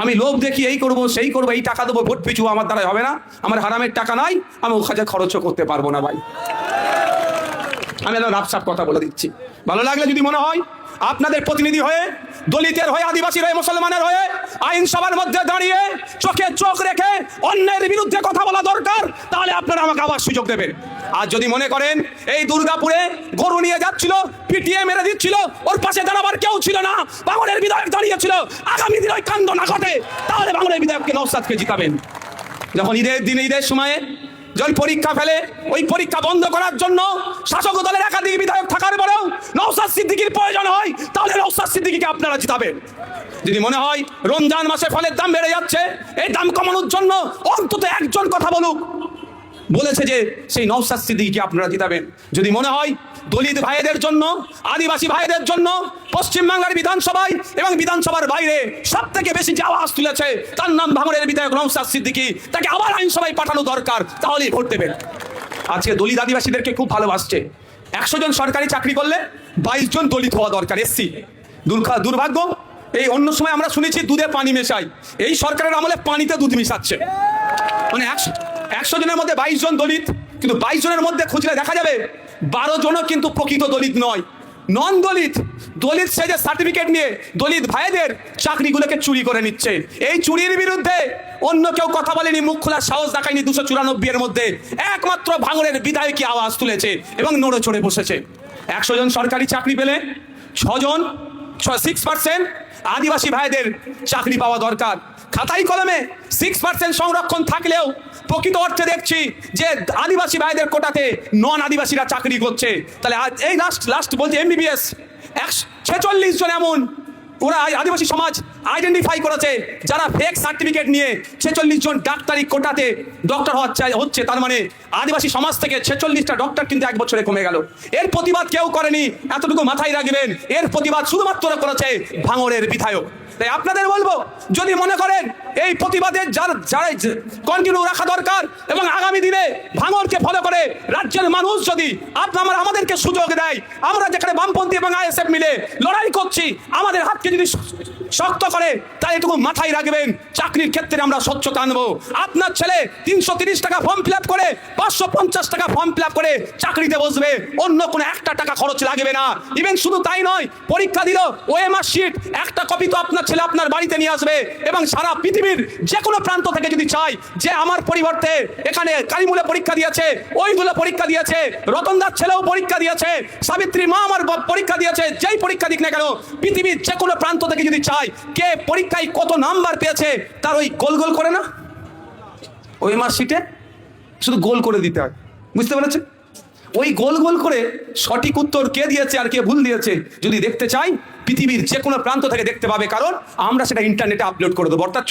আমি লোভ দেখি এই করব সেই করবো, এই টাকা দেবো ভোট পিছু, আমার দ্বারা হবে না, আমার হারামের টাকা নাই, আমি ওখানে খরচও করতে পারবো না ভাই। আমি একদম রাফসাফ কথা বলে দিচ্ছি। ভালো লাগলে যদি মনে হয় আপনাদের প্রতিনিধি হয়ে, দলিতের হয়ে, আদিবাসীর হয়ে, মুসলমানের হয়ে আইনসভার মধ্যে দাঁড়িয়ে চোখে চোখ রেখে অন্যের বিরুদ্ধে কথা বলা দরকার, তাহলে আপনারা আমাকে আবার সুযোগ দেবেন। আর যদি মনে করেন এই দুর্গাপুরে গরু নিয়ে যাচ্ছিল, পিটিয়ে মেরে দিচ্ছিল, ওর পাশে দাঁড়াবার কেউ ছিল না, বাংলার বিধায়ক দাঁড়িয়েছিল, আগামী দিনে ওই কাণ্ড না ঘটে, তাহলে বাংলার বিধায়ককে নওশাদকে জিতাবেন। যখন ঈদের দিনে, ঈদের সময়ে যখন পরীক্ষা ফেলে, ওই পরীক্ষা বন্ধ করার জন্য শাসক দলের একাধিক বিধায়ক থাকার পরেও নওশাদ সিদ্দিকীর প্রয়োজন হয়, তাহলে নওশাদ সিদ্দিকীকে আপনারা জিতাবেন। যদি মনে হয় রমজান মাসে ফলের দাম বেড়ে যাচ্ছে, এই দাম কমানোর জন্য অন্তত একজন কথা বলুক, বলেছে যে সেই নওশাদ সিদ্দিকীকে আপনারা জিতাবেন। যদি মনে হয় দলিত ভাইদের জন্য, আদিবাসী ভাইদের জন্য পশ্চিমবাংলার বিধানসভায় এবং বিধানসভার বাইরে সব থেকে বেশি যে আওয়াজ তুলেছে তার নাম ভাঙড়ের বিধায়ক নওশাদ সিদ্দিকী, তাকে আবার আইনসভায় পাঠানো দরকার, তাহলেই ভোট দেবেন। আজকে দলিত আদিবাসীদেরকে খুব ভালোবাসছে। 100 জন সরকারি চাকরি করলে 22 জন দলিত হওয়া দরকার, এসসি। দুর্ভাগ্য, এই অন্য সময় আমরা শুনেছি দুধে পানি মেশাই, এই সরকারের আমলে পানিতে দুধ মিশাচ্ছে। মানে 100 জনের মধ্যে 22 জন দলিত, কিন্তু 22 জনের মধ্যে খুঁজলে দেখা যাবে 12 জনও কিন্তু প্রকৃত দলিত নয়, নন দলিত। দলিত সে যে সার্টিফিকেট নিয়ে দলিত ভাইদের চাকরিগুলোকে চুরি করে নিচ্ছে। এই চুরির বিরুদ্ধে অন্য কেউ কথা বলেনি, মুখ খোলার সাহস দেখায়নি। 294 এর মধ্যে একমাত্র ভাঙড়ের বিধায়কই আওয়াজ তুলেছে এবং নড়ে চড়ে বসেছে। 100 জন সরকারি চাকরি পেলে 6% আদিবাসী ভাইদের চাকরি পাওয়া দরকার। খাতাই কলমে 6% সংরক্ষণ থাকলেও প্রকৃত অর্থে দেখছি যে আদিবাসী ভাইদের কোটাতে নন আদিবাসীরা চাকরি করছে। তাহলে এই লাস্ট বলছে MBBS 46 জন এমন ওরা আদিবাসী সমাজ আইডেন্টিফাই করেছে যারা ফেক সার্টিফিকেট নিয়ে 46 জন ডাক্তারি কোটাতে ডক্টর হচ্ছে। তার মানে আদিবাসী সমাজ থেকে 46টা ডক্টর কিন্তু 1 বছরে কমে গেল। এর প্রতিবাদ কেউ করেনি, এতটুকু মাথায় রাখবেন। এর প্রতিবাদ শুধুমাত্র করেছে ভাঙড়ের বিধায়ক। তাই আপনাদের বলবো, যদি মনে করেন এই প্রতিবাদের যারা কন্টিনিউ রাখা দরকার এবং আগামী দিনে ভাঙড়কে ফলো করে রাজ্যের মানুষ যদি আমাদেরকে সুযোগ দেয়, আমরা যেখানে বামপন্থী এবং ISF মিলে লড়াই করছি, আমাদের হাতকে যদি শক্ত করে, তাই এটুকু মাথায় রাখবেন, চাকরির ক্ষেত্রে আমরা স্বচ্ছতা আনবো। আপনার ছেলে 330 টাকা ফর্ম ফিল আপ করে, 550 টাকা ফর্ম ফিল আপ করে চাকরিতে বসবে, অন্য কোনো একটা টাকা খরচ লাগবে না। ইভেন শুধু তাই নয়, পরীক্ষা দিল OMR শিট একটা কপি তো আপনার ছেলে আপনার বাড়িতে নিয়ে আসবে। এবং সারা পৃথিবীর যে কোনো প্রান্ত থেকে যদি চাই যে আমার পরিবর্তে এখানে কালিমুলে পরীক্ষা দিয়েছে, ওইগুলো পরীক্ষা দিয়েছে, রতনদার ছেলেও পরীক্ষা দিয়েছে, সাবিত্রী মা আমার পরীক্ষা দিয়েছে, যেই পরীক্ষা দিক না কেন, পৃথিবীর যে কোনো প্রান্ত থেকে যদি চাই কে পরীক্ষায় কত নাম্বার পেয়েছে, তার ওই গোল গোল করে না, OMR শিটে শুধু গোল করে দিতে হয়। বুঝতে পেরেছেন? ওই গোল গোল করে সঠিক উত্তর কে দিয়েছে আর কে ভুল দিয়েছে যদি দেখতে চাই, পৃথিবীর যে কোনো প্রান্ত থেকে দেখতে পাবে, কারণ আমরা সেটা ইন্টারনেটে আপলোড করে দেবো। অর্থাৎ